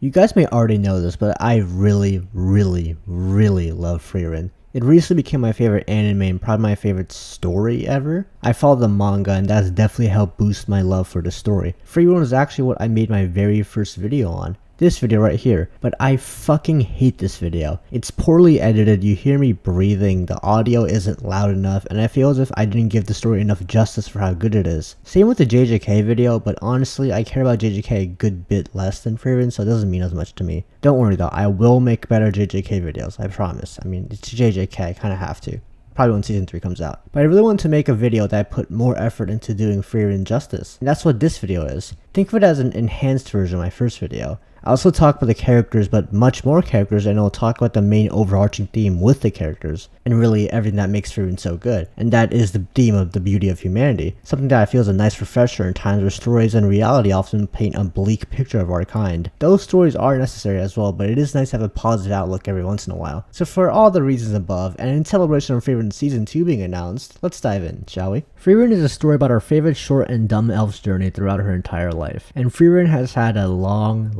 You guys may already know this, but I really love Frieren. It recently became my favorite anime and probably my favorite story ever. I follow the manga and that's definitely helped boost my love for the story. Frieren is actually what I made my very first video on. This video right here, but I fucking hate this video. It's poorly edited, you hear me breathing, the audio isn't loud enough, and I feel as if I didn't give the story enough justice for how good it is. Same with the JJK video, but honestly, I care about JJK a good bit less than Frieren, so it doesn't mean as much to me. Don't worry though, I will make better JJK videos, I promise. I mean, it's JJK, I kinda have to. Probably when season 3 comes out. But I really want to make a video that put more effort into doing Frieren justice. And that's what this video is. Think of it as an enhanced version of my first video. I also talk about the characters, but much more characters, and I'll talk about the main overarching theme with the characters, and really everything that makes Frieren so good. And that is the theme of the beauty of humanity. Something that I feel is a nice refresher in times where stories and reality often paint a bleak picture of our kind. Those stories are necessary as well, but it is nice to have a positive outlook every once in a while. So for all the reasons above, and in celebration of Frieren Season 2 being announced, let's dive in, shall we? Frieren is a story about our favorite short and dumb elf's journey throughout her entire life. And Frieren has had a long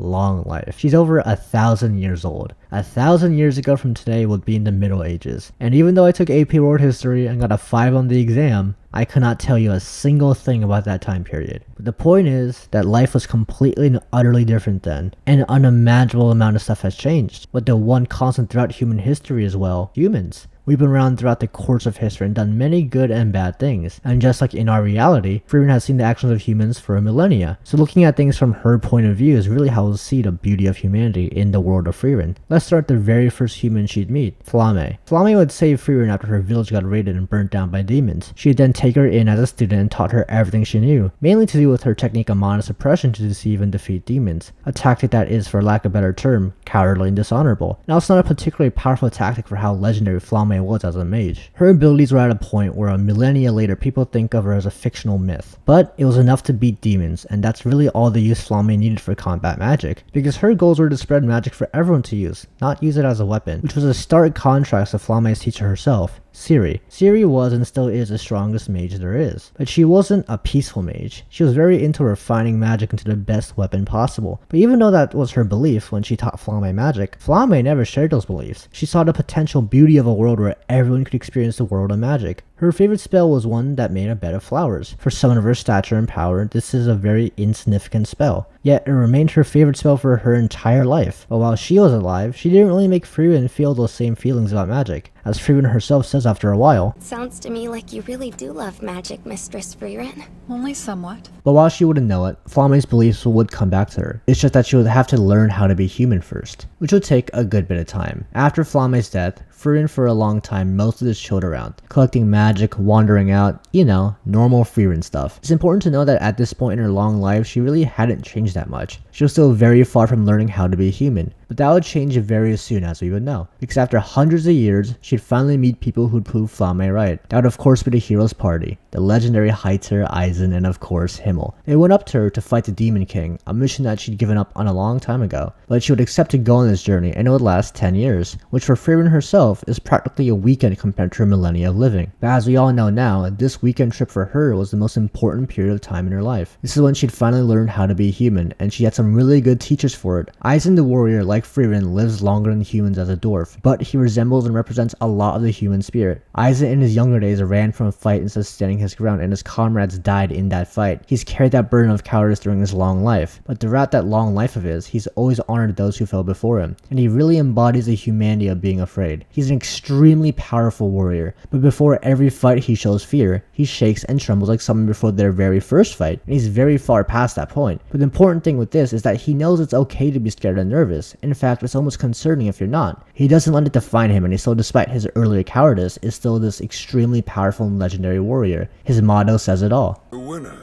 life. She's over 1,000 years old. 1,000 years ago from today would be in the Middle Ages. And even though I took AP World History and got a 5 on the exam, I could not tell you a single thing about that time period. But the point is that life was completely and utterly different then, and an unimaginable amount of stuff has changed. But the one constant throughout human history is, well, humans. We've been around throughout the course of history and done many good and bad things. And just like in our reality, Frieren has seen the actions of humans for a millennia. So looking at things from her point of view is really how we'll see the beauty of humanity in the world of Frieren. Let's start the very first human she'd meet, Flamme. Flamme would save Frieren after her village got raided and burnt down by demons. She'd then take her in as a student and taught her everything she knew, mainly to do with her technique of mana suppression to deceive and defeat demons. A tactic that is, for lack of a better term, cowardly and dishonorable. Now it's not a particularly powerful tactic for how legendary Flamme was as a mage. Her abilities were at a point where a millennia later people think of her as a fictional myth. But it was enough to beat demons, and that's really all the use Flamme needed for combat magic, because her goals were to spread magic for everyone to use, not use it as a weapon, which was a stark contrast to Flamme's teacher herself, Ciri. Ciri was and still is the strongest mage there is, but she wasn't a peaceful mage. She was very into refining magic into the best weapon possible. But even though that was her belief when she taught Flamme magic, Flamme never shared those beliefs. She saw the potential beauty of a world where everyone could experience the world of magic. Her favorite spell was one that made a bed of flowers. For someone of her stature and power, this is a very insignificant spell. Yet it remained her favorite spell for her entire life. But while she was alive, she didn't really make Frieren feel those same feelings about magic. As Frieren herself says after a while, "Sounds to me like you really do love magic, Mistress Frieren." Only somewhat. But while she wouldn't know it, Flamme's beliefs would come back to her. It's just that she would have to learn how to be human first, which would take a good bit of time. After Flamme's death, Frieren for a long time mostly just chilled around, collecting magic, wandering out, you know, normal Frieren stuff. It's important to know that at this point in her long life, she really hadn't changed that much. She was still very far from learning how to be human. But that would change very soon, as we would know, because after hundreds of years, she'd finally meet people who'd prove Flamme right. That would of course be the hero's party, the legendary Heiter, Eisen, and of course Himmel. They went up to her to fight the Demon King, a mission that she'd given up on a long time ago, but she would accept to go on this journey, and it would last 10 years, which for Frieren herself is practically a weekend compared to her millennia of living. But as we all know now, this weekend trip for her was the most important period of time in her life. This is when she'd finally learned how to be human, and she had some really good teachers for it. Eisen the warrior, like Frieren, lives longer than humans as a dwarf, but he resembles and represents a lot of the human spirit. Eisen in his younger days ran from a fight instead of standing his ground, and his comrades died in that fight. He's carried that burden of cowardice during his long life, but throughout that long life of his, he's always honored those who fell before him, and he really embodies the humanity of being afraid. He's an extremely powerful warrior, but before every fight he shows fear. He shakes and trembles like someone before their very first fight, and he's very far past that point. But the important thing with this is that he knows it's okay to be scared and nervous. In fact, it's almost concerning if you're not. He doesn't let it define him, and he still, despite his earlier cowardice, is still this extremely powerful and legendary warrior. His motto says it all. The winner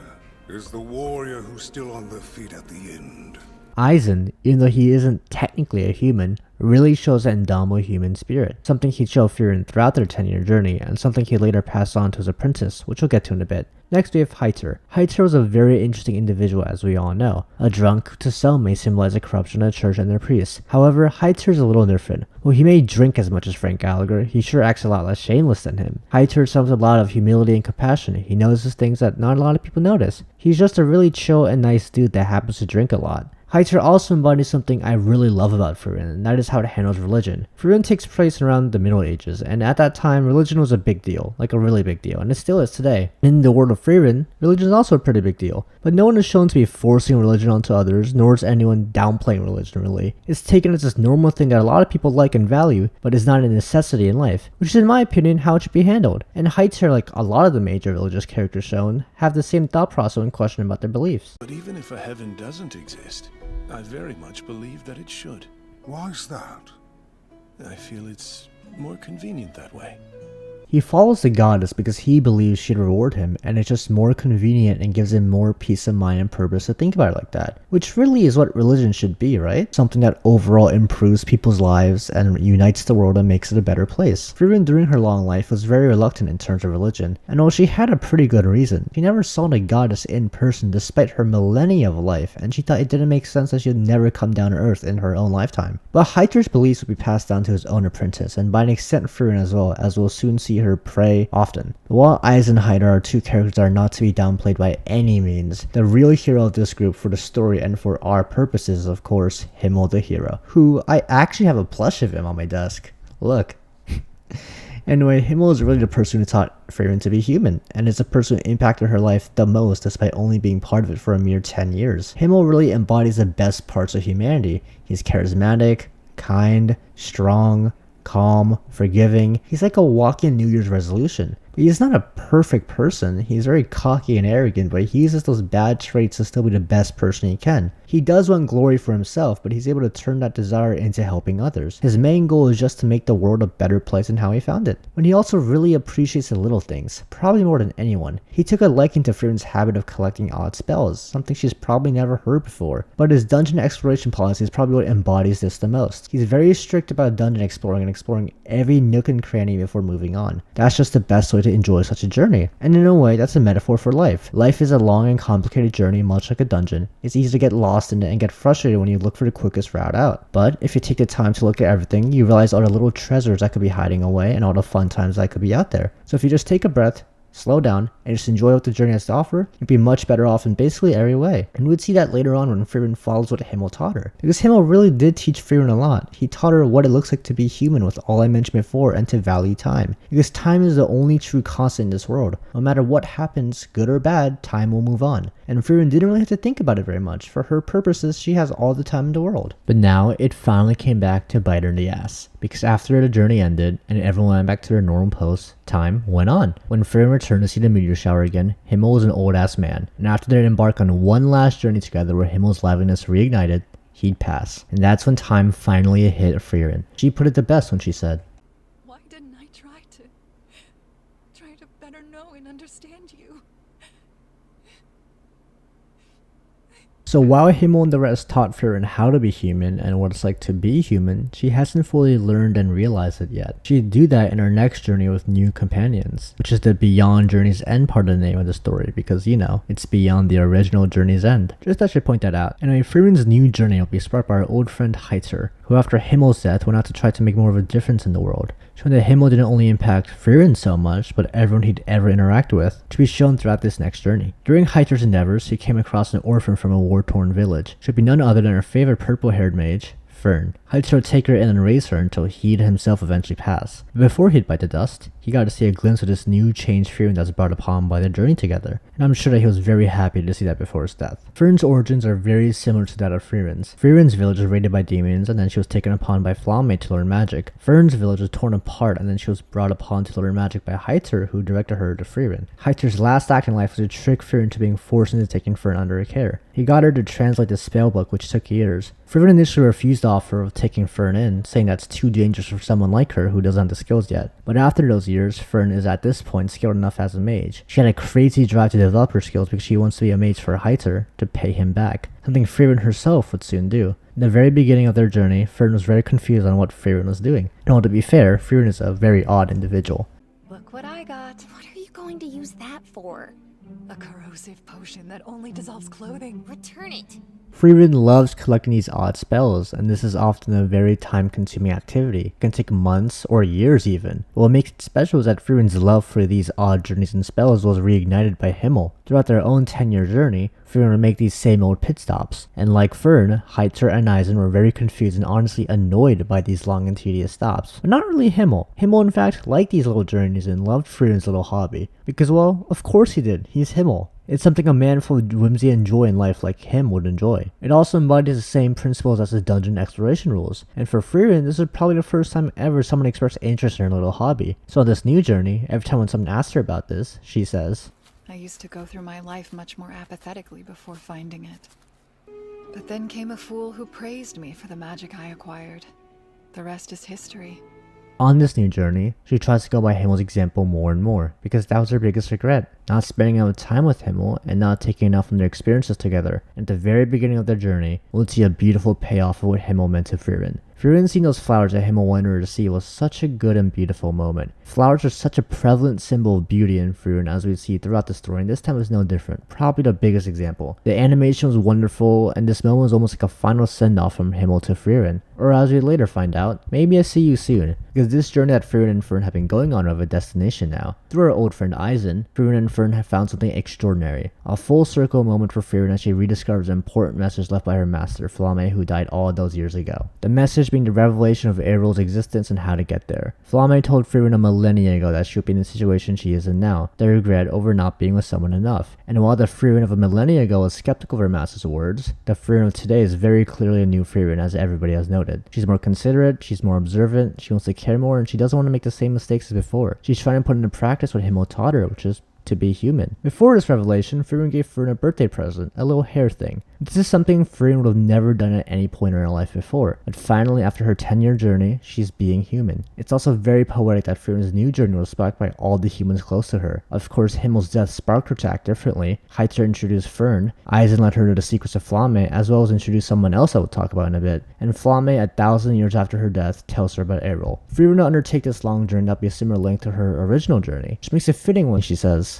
is the warrior who's still on their feet at the end. Eisen, even though he isn't technically a human, really shows an indomitable human spirit, something he'd show Frieren throughout their 10-year journey, and something he later passed on to his apprentice, which we'll get to in a bit. Next we have Heiter. Heiter was a very interesting individual, as we all know. A drunk, who to some may symbolize a corruption of the church and their priests. However, Heiter is a little different. While he may drink as much as Frank Gallagher, he sure acts a lot less shameless than him. Heiter shows a lot of humility and compassion. He notices things that not a lot of people notice. He's just a really chill and nice dude that happens to drink a lot. Heiter also embodies something I really love about Frieren, and that is how it handles religion. Frieren takes place around the Middle Ages, and at that time, religion was a big deal, like a really big deal, and it still is today. In the world of Frieren, religion is also a pretty big deal, but no one is shown to be forcing religion onto others, nor is anyone downplaying religion really. It's taken as this normal thing that a lot of people like and value, but is not a necessity in life, which is in my opinion how it should be handled. And Heiter, like a lot of the major religious characters shown, have the same thought process when questioning about their beliefs. But even if a heaven doesn't exist, I very much believe that it should. Why's that? I feel it's more convenient that way. He follows the goddess because he believes she'd reward him, and it's just more convenient and gives him more peace of mind and purpose to think about it like that. Which really is what religion should be, right? Something that overall improves people's lives and unites the world and makes it a better place. Frieren during her long life was very reluctant in terms of religion, and while she had a pretty good reason, she never saw the goddess in person despite her millennia of life, and she thought it didn't make sense that she would never come down to earth in her own lifetime. But Heiter's beliefs would be passed down to his own apprentice, and by an extent Frieren as well, as we'll soon see her pray often. While Aiz and Heiter are two characters that are not to be downplayed by any means, the real hero of this group for the story and for our purposes is of course Himmel the hero, who I actually have a plush of him on my desk. Look. Anyway, Himmel is really the person who taught Frieren to be human, and is the person who impacted her life the most despite only being part of it for a mere 10 years. Himmel really embodies the best parts of humanity. He's charismatic, kind, strong, calm, forgiving. He's like a walking New Year's resolution. But he's not a perfect person. He's very cocky and arrogant, but he uses those bad traits to still be the best person he can. He does want glory for himself, but he's able to turn that desire into helping others. His main goal is just to make the world a better place than how he found it. But he also really appreciates the little things, probably more than anyone. He took a liking to Frieren's habit of collecting odd spells, something she's probably never heard before. But his dungeon exploration policy is probably what embodies this the most. He's very strict about dungeon exploring and exploring every nook and cranny before moving on. That's just the best way to enjoy such a journey. And in a way, that's a metaphor for life. Life is a long and complicated journey, much like a dungeon. It's easy to get lost in it and get frustrated when you look for the quickest route out. But if you take the time to look at everything, you realize all the little treasures that could be hiding away and all the fun times that could be out there. So if you just take a breath, slow down, and just enjoy what the journey has to offer, you'd be much better off in basically every way. And we would see that later on when Frieren follows what Himmel taught her. Because Himmel really did teach Frieren a lot. He taught her what it looks like to be human with all I mentioned before and to value time. Because time is the only true constant in this world. No matter what happens, good or bad, time will move on. And Frieren didn't really have to think about it very much. For her purposes, she has all the time in the world. But now, it finally came back to bite her in the ass. Because after the journey ended, and everyone went back to their normal posts, time went on. When Frieren returned to see the meteor shower again, Himmel was an old-ass man. And after they embarked on one last journey together where Himmel's liveliness reignited, he'd pass. And that's when time finally hit Frieren. She put it the best when she said, "Why didn't I try to better know and understand you?" So while Himmel and the rest taught Frieren how to be human and what it's like to be human, she hasn't fully learned and realized it yet. She'd do that in her next journey with new companions, which is the Beyond Journey's End part of the name of the story, because, you know, it's beyond the original Journey's End. Just I should point that out. Anyway, Frieren's new journey will be sparked by our old friend Heiter, who after Himmel's death went out to try to make more of a difference in the world, showing that Himmel didn't only impact Frieren so much, but everyone he'd ever interact with, to be shown throughout this next journey. During Heiter's endeavors, he came across an orphan from a war-torn village. Should be none other than her favorite purple-haired mage, Frieren. Heiter would take her in and raise her until he'd himself eventually pass. But before he'd bite the dust, he got to see a glimpse of this new changed Frieren that was brought upon by their journey together, and I'm sure that he was very happy to see that before his death. Frieren's origins are very similar to that of Frieren's. Frieren's village was raided by demons, and then she was taken upon by Flamme to learn magic. Frieren's village was torn apart, and then she was brought upon to learn magic by Heiter, who directed her to Frieren. Heiter's last act in life was to trick Frieren into being forced into taking Frieren under her care. He got her to translate the spellbook, which took years. Frieren initially refused the offer of taking Frieren in, saying that's too dangerous for someone like her who doesn't have the skills yet. But after those years, Frieren is at this point skilled enough as a mage. She had a crazy drive to develop her skills because she wants to be a mage for Heiter to pay him back, something Frieren herself would soon do. In the very beginning of their journey, Frieren was very confused on what Frieren was doing. And while to be fair, Frieren is a very odd individual. Look what I got. What are you going to use that for? A corrosive potion that only dissolves clothing. Return it. Frieren loves collecting these odd spells, and this is often a very time-consuming activity. It can take months or years even. What makes it special is that Frieren's love for these odd journeys and spells was reignited by Himmel. Throughout their own 10-year journey, Frieren would make these same old pit stops, and like Fern, Heitzer and Eisen were very confused and honestly annoyed by these long and tedious stops. But not really Himmel. Himmel in fact liked these little journeys and loved Frieren's little hobby. Because well, of course he did, he's Himmel. It's something a man full of whimsy and joy in life like him would enjoy. It also embodies the same principles as the dungeon exploration rules, and for Frieren, this is probably the first time ever someone expressed interest in her little hobby. So on this new journey, every time when someone asks her about this, she says, I used to go through my life much more apathetically before finding it. But then came a fool who praised me for the magic I acquired. The rest is history. On this new journey, she tries to go by Himmel's example more and more, because that was her biggest regret, not spending enough time with Himmel and not taking enough from their experiences together. At the very beginning of their journey, we'll see a beautiful payoff of what Himmel meant to Frieren. Frieren seeing those flowers that Himmel wanted her to see was such a good and beautiful moment. Flowers are such a prevalent symbol of beauty in Frieren as we see throughout the story, and this time was no different. Probably the biggest example. The animation was wonderful, and this moment was almost like a final send-off from Himmel to Frieren. Or as we later find out, maybe a see you soon, because this journey that Frieren and Fern have been going on have a destination now. Through our old friend Eisen, Frieren and Fern have found something extraordinary. A full circle moment for Frieren as she rediscovers an important message left by her master, Flamme, who died all those years ago. The message being the revelation of Ariel's existence and how to get there. Flamme told Frieren a millennia ago that she would be in the situation she is in now, the regret over not being with someone enough. And while the Frieren of a millennia ago was skeptical of her master's words, the Frieren of today is very clearly a new Frieren, as everybody has noted. She's more considerate, she's more observant, she wants to care more, and she doesn't want to make the same mistakes as before. She's trying to put into practice what Himmel taught her, which is to be human. Before this revelation, Frieren gave Fern a birthday present, a little hair thing. This is something Frieren would have never done at any point in her life before, but finally after her 10-year journey, she's being human. It's also very poetic that Frieren's new journey was sparked by all the humans close to her. Of course, Himmel's death sparked her to act differently. Heitzer introduced Fern, Eisen led her to the secrets of Flamme, as well as introduced someone else I will talk about in a bit, and Flamme, 1,000 years after her death, tells her about Ariel. Frieren will undertake this long journey that will be a similar length to her original journey, which makes it fitting when she says,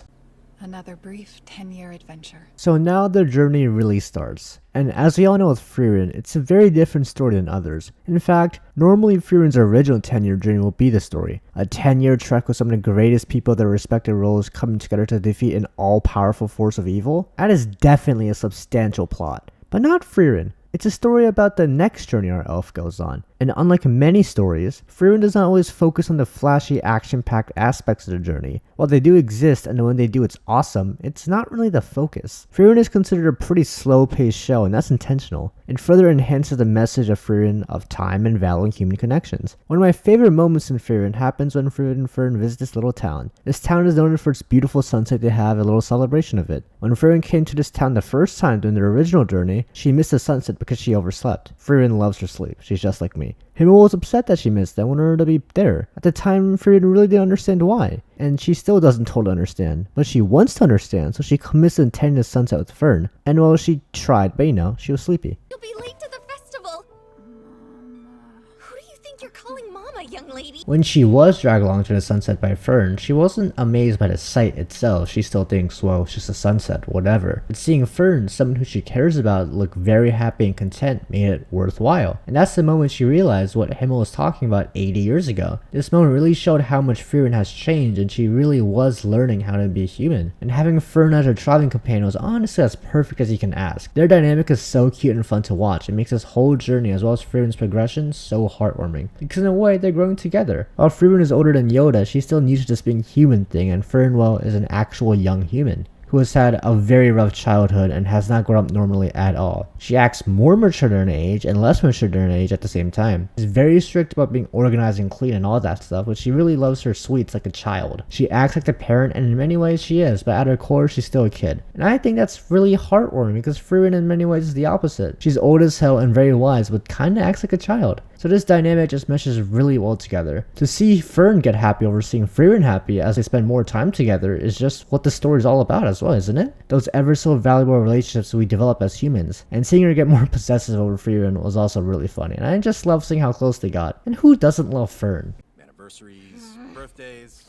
Another brief 10-year adventure. so now the journey really starts. And as we all know with Frieren, it's a very different story than others. In fact, normally Frieren's original 10-year journey will be the story. A 10-year trek with some of the greatest people in their respective roles coming together to defeat an all-powerful force of evil. That is definitely a substantial plot. But not Frieren. It's a story about the next journey our elf goes on. And unlike many stories, Frieren does not always focus on the flashy, action-packed aspects of the journey. While they do exist, and when they do it's awesome, it's not really the focus. Frieren is considered a pretty slow-paced show, and that's intentional. It further enhances the message of Frieren of time and valuing human connections. One of my favorite moments in Frieren happens when Frieren and Fern visit this little town. This town is noted for its beautiful sunset. They have a little celebration of it. When Frieren came to this town the first time during their original journey, she missed the sunset because she overslept. Frieren loves her sleep. She's just like me. Himmel was upset that she missed that, wanted her to be there. At the time, Frieren really didn't understand why, and she still doesn't totally understand, but she wants to understand, so she commits to attending the sunset with Fern. And well, she tried, but you know, she was sleepy. You'll be late to the festival. Who do you think you're calling Mama, young lady? When she was dragged along to the sunset by Fern, she wasn't amazed by the sight itself. She still thinks, well, it's just a sunset, whatever. But seeing Fern, someone who she cares about, look very happy and content made it worthwhile. And that's the moment she realized what Himmel was talking about 80 years ago. This moment really showed how much Frieren has changed, and she really was learning how to be human. And having Fern as her traveling companion was honestly as perfect as you can ask. Their dynamic is so cute and fun to watch. It makes this whole journey, as well as Frieren's progression, so heartwarming. Because in a way, they're growing together. While Frieren is older than Yoda, she's still new to this being human thing, and Fern, well, is an actual young human who has had a very rough childhood and has not grown up normally at all. She acts more mature than her age and less mature than her age at the same time. She's very strict about being organized and clean and all that stuff, but she really loves her sweets like a child. She acts like the parent, and in many ways she is, but at her core she's still a kid. And I think that's really heartwarming because Frieren in many ways is the opposite. She's old as hell and very wise, but kinda acts like a child. So this dynamic just meshes really well together. To see Fern get happy over seeing Frieren happy as they spend more time together is just what the story is all about as well, isn't it? Those ever so valuable relationships we develop as humans. And seeing her get more possessive over Frieren was also really funny. And I just love seeing how close they got. And who doesn't love Fern? Anniversaries, birthdays.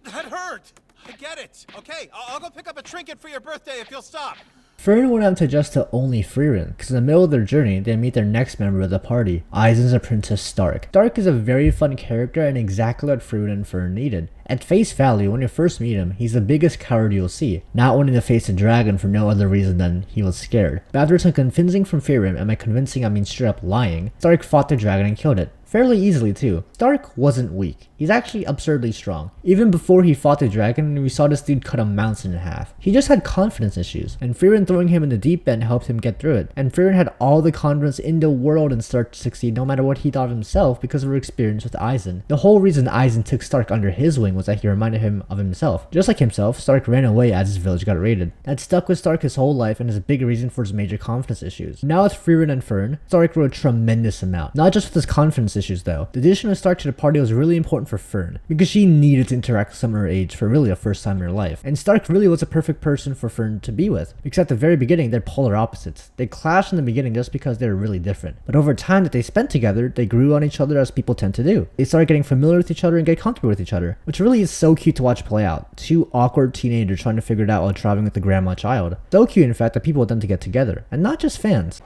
That hurt! I get it. Okay, I'll go pick up a trinket for your birthday if you'll stop. Frieren went on to adjust to only Frieren, because in the middle of their journey, they meet their next member of the party, Eisen's apprentice Stark. Stark is a very fun character and exactly what Frieren and Frieren needed. At face value, when you first meet him, he's the biggest coward you'll see, not wanting to face a dragon for no other reason than he was scared. But after some convincing from Frieren, and by convincing I mean straight up lying, Stark fought the dragon and killed it. Fairly easily too. Stark wasn't weak. He's actually absurdly strong. Even before he fought the dragon, we saw this dude cut a mountain in half. He just had confidence issues, and Frieren throwing him in the deep end helped him get through it. And Frieren had all the confidence in the world and Stark to succeed no matter what he thought of himself because of her experience with Eisen. The whole reason Eisen took Stark under his wing was that he reminded him of himself. Just like himself, Stark ran away as his village got raided. That stuck with Stark his whole life and is a big reason for his major confidence issues. Now with Frieren and Frieren, Stark grew a tremendous amount. Not just with his confidence issues though. The addition of Stark to the party was really important for Frieren, because she needed to interact with someone her age for really the first time in her life. And Stark really was a perfect person for Frieren to be with, because at the very beginning they're polar opposites. They clashed in the beginning just because they were really different. But over time that they spent together, they grew on each other as people tend to do. They started getting familiar with each other and get comfortable with each other, which really is so cute to watch play out. Two awkward teenagers trying to figure it out while traveling with the grandma child. So cute in fact that people want them to get together, and not just fans.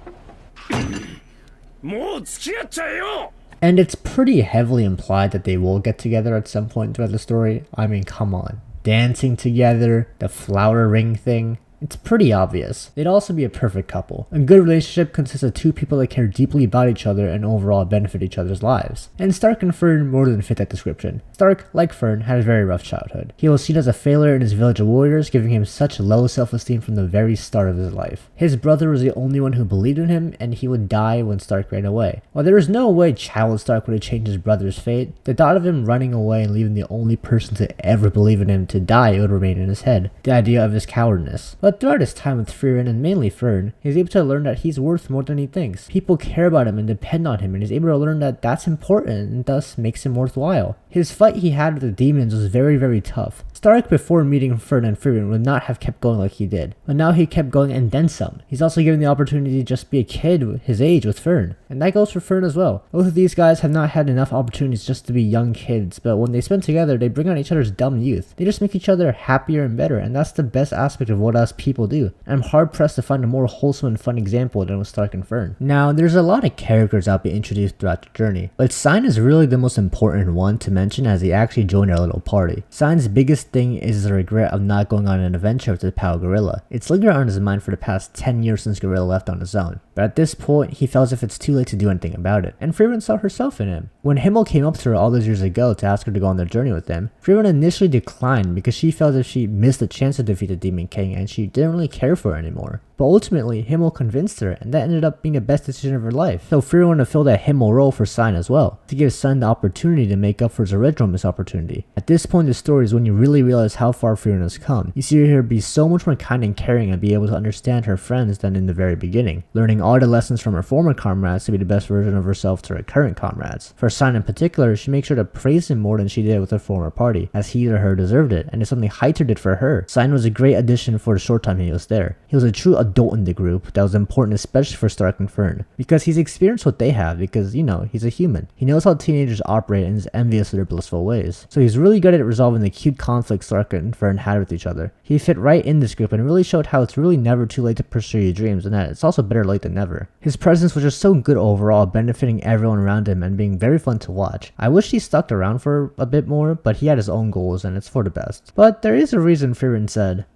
And it's pretty heavily implied that they will get together at some point throughout the story. I mean, come on. Dancing together, the flower ring thing. It's pretty obvious. They'd also be a perfect couple. A good relationship consists of two people that care deeply about each other and overall benefit each other's lives. And Stark and Frieren more than fit that description. Stark, like Frieren, had a very rough childhood. He was seen as a failure in his village of warriors, giving him such low self-esteem from the very start of his life. His brother was the only one who believed in him, and he would die when Stark ran away. While there was no way Child Stark would have changed his brother's fate, the thought of him running away and leaving the only person to ever believe in him to die would remain in his head. The idea of his cowardness. But throughout his time with Frieren and mainly Frieren, he's able to learn that he's worth more than he thinks. People care about him and depend on him, and he's able to learn that that's important and thus makes him worthwhile. His fight he had with the demons was very, very tough. Stark before meeting Frieren and Frieren would not have kept going like he did, but now he kept going and then some. He's also given the opportunity to just be a kid his age with Frieren, and that goes for Frieren as well. Both of these guys have not had enough opportunities just to be young kids, but when they spend together, they bring out each other's dumb youth. They just make each other happier and better, and that's the best aspect of what us people do. I'm hard pressed to find a more wholesome and fun example than with Stark and Frieren. Now, there's a lot of characters that'll be introduced throughout the journey, but Sign is really the most important one to mention as he actually joined our little party. Sign's biggest thing is the regret of not going on an adventure with the pal Gorilla. It's lingered on his mind for the past 10 years since Gorilla left on his own, but at this point he felt as if it's too late to do anything about it, and Frieren saw herself in him. When Himmel came up to her all those years ago to ask her to go on their journey with him, Frieren initially declined because she felt as if she missed the chance to defeat the Demon King and she didn't really care for it anymore. But ultimately, Himmel convinced her, and that ended up being the best decision of her life. So Frieren wanted to fill that Himmel role for Sign as well, to give Sign the opportunity to make up for his original missed opportunity. At this point in the story is when you really realize how far Frieren has come. You see her be so much more kind and caring and be able to understand her friends than in the very beginning, learning all the lessons from her former comrades to be the best version of herself to her current comrades. For Sign in particular, she makes sure to praise him more than she did with her former party, as he or her deserved it, and it's something Heiter did for her. Sign was a great addition for the short time he was there. He was a true adult in the group that was important especially for Stark and Frieren, because he's experienced what they have because, you know, he's a human. He knows how teenagers operate and is envious of their blissful ways. So he's really good at resolving the cute conflicts Stark and Frieren had with each other. He fit right in this group and really showed how it's really never too late to pursue your dreams and that it's also better late than never. His presence was just so good overall, benefiting everyone around him and being very fun to watch. I wish he stuck around for a bit more, but he had his own goals and it's for the best. But there is a reason Frieren said,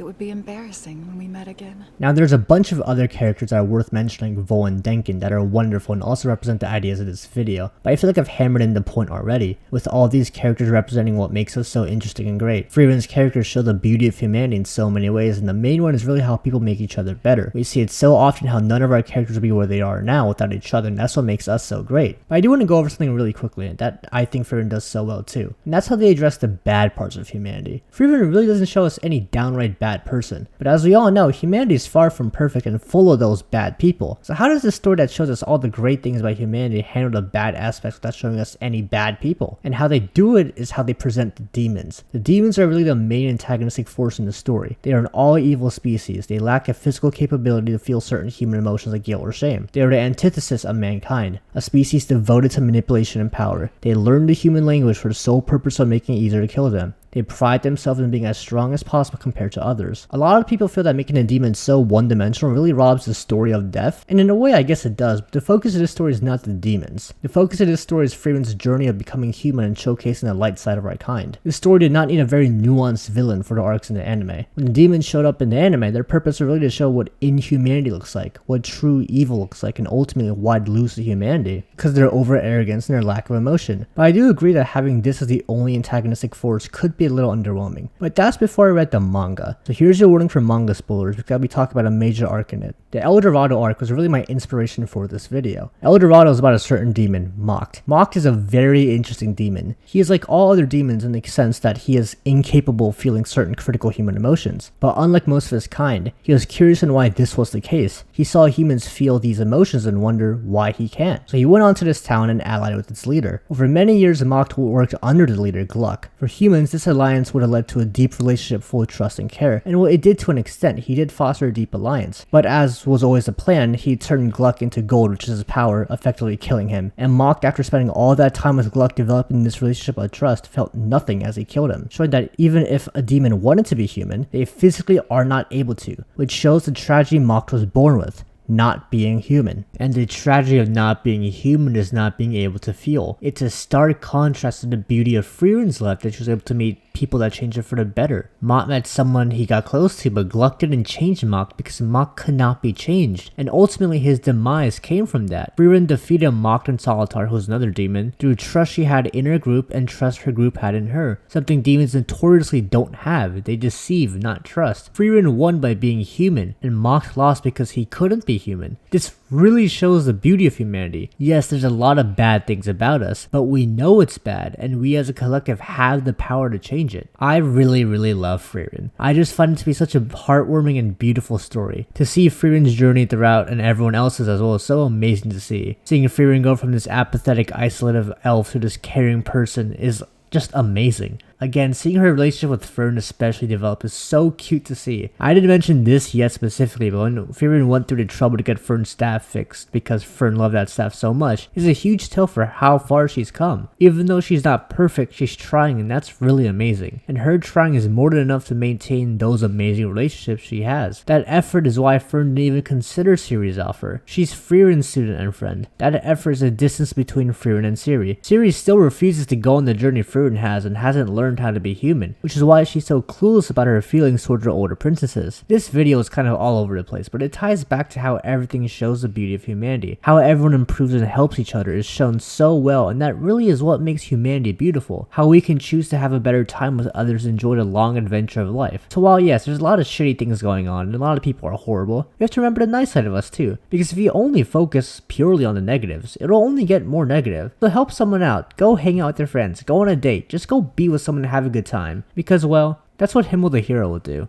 It would be embarrassing when we met again. Now there's a bunch of other characters that are worth mentioning, Vo and Denkin, that are wonderful and also represent the ideas of this video, but I feel like I've hammered in the point already, with all these characters representing what makes us so interesting and great. Frieren's characters show the beauty of humanity in so many ways, and the main one is really how people make each other better. We see it so often how none of our characters would be where they are now without each other, and that's what makes us so great. But I do want to go over something really quickly that I think Frieren does so well too, and that's how they address the bad parts of humanity. Frieren really doesn't show us any downright bad person, but as we all know, humanity is far from perfect and full of those bad people. So how does this story that shows us all the great things about humanity handle the bad aspects without showing us any bad people? And how they do it is how they present the demons. The demons are really the main antagonistic force in the story. They are an all-evil species. They lack a physical capability to feel certain human emotions like guilt or shame. They are the antithesis of mankind, a species devoted to manipulation and power. They learn the human language for the sole purpose of making it easier to kill them. They pride themselves in being as strong as possible compared to others. A lot of people feel that making a demon so one-dimensional really robs the story of depth, and in a way I guess it does, but the focus of this story is not the demons. The focus of this story is Frieren's journey of becoming human and showcasing the light side of our kind. This story did not need a very nuanced villain for the arcs in the anime. When the demons showed up in the anime, their purpose was really to show what inhumanity looks like, what true evil looks like, and ultimately why lose to humanity, because of their over-arrogance and their lack of emotion. But I do agree that having this as the only antagonistic force could be a little underwhelming. But that's before I read the manga. So here's your warning for manga spoilers, because I'll be talking about a major arc in it. The El Dorado arc was really my inspiration for this video. El Dorado is about a certain demon, Mocked. Mocked is a very interesting demon. He is like all other demons in the sense that he is incapable of feeling certain critical human emotions. But unlike most of his kind, he was curious in why this was the case. He saw humans feel these emotions and wonder why he can't. So he went on to this town and allied with its leader. Over many years, Mocked worked under the leader, Gluck. For humans, this alliance would have led to a deep relationship full of trust and care, and what it did to an extent, he did foster a deep alliance. But as was always the plan, he turned Gluck into gold, which is his power, effectively killing him. And Mocked, after spending all that time with Gluck developing this relationship of trust, felt nothing as he killed him, showing that even if a demon wanted to be human, they physically are not able to, which shows the tragedy Mocked was born with. Not being human. And the tragedy of not being human is not being able to feel. It's a stark contrast to the beauty of Frieren's life that she was able to meet people that changed it for the better. Mock met someone he got close to, but Gluck didn't change Mock because Mock could not be changed, and ultimately his demise came from that. Frieren defeated Mocked and Solitar, who's another demon, through trust she had in her group and trust her group had in her, something demons notoriously don't have. They deceive, not trust. Frieren won by being human, and Mocked lost because he couldn't be human. This really shows the beauty of humanity. Yes, there's a lot of bad things about us, but we know it's bad, and we as a collective have the power to change it. I really love Frieren. I just find it to be such a heartwarming and beautiful story. To see Frieren's journey throughout and everyone else's as well is so amazing to see. Seeing Frieren go from this apathetic, isolated elf to this caring person is just amazing. Again, seeing her relationship with Fern especially develop is so cute to see. I didn't mention this yet specifically, but when Frieren went through the trouble to get Fern's staff fixed because Fern loved that staff so much, is a huge tell for how far she's come. Even though she's not perfect, she's trying, and that's really amazing. And her trying is more than enough to maintain those amazing relationships she has. That effort is why Fern didn't even consider Ciri's offer. She's Frieren's student and friend. That effort is the distance between Frieren and Ciri. Ciri still refuses to go on the journey Frieren has and hasn't learned how to be human, which is why she's so clueless about her feelings towards her older princesses. This video is kind of all over the place, but it ties back to how everything shows the beauty of humanity. How everyone improves and helps each other is shown so well, and that really is what makes humanity beautiful. How we can choose to have a better time with others and enjoy the long adventure of life. So while yes, there's a lot of shitty things going on, and a lot of people are horrible, we have to remember the nice side of us too. Because if you only focus purely on the negatives, it'll only get more negative. So help someone out, go hang out with your friends, go on a date, just go be with someone and have a good time, because well, that's what Himmel the hero will do.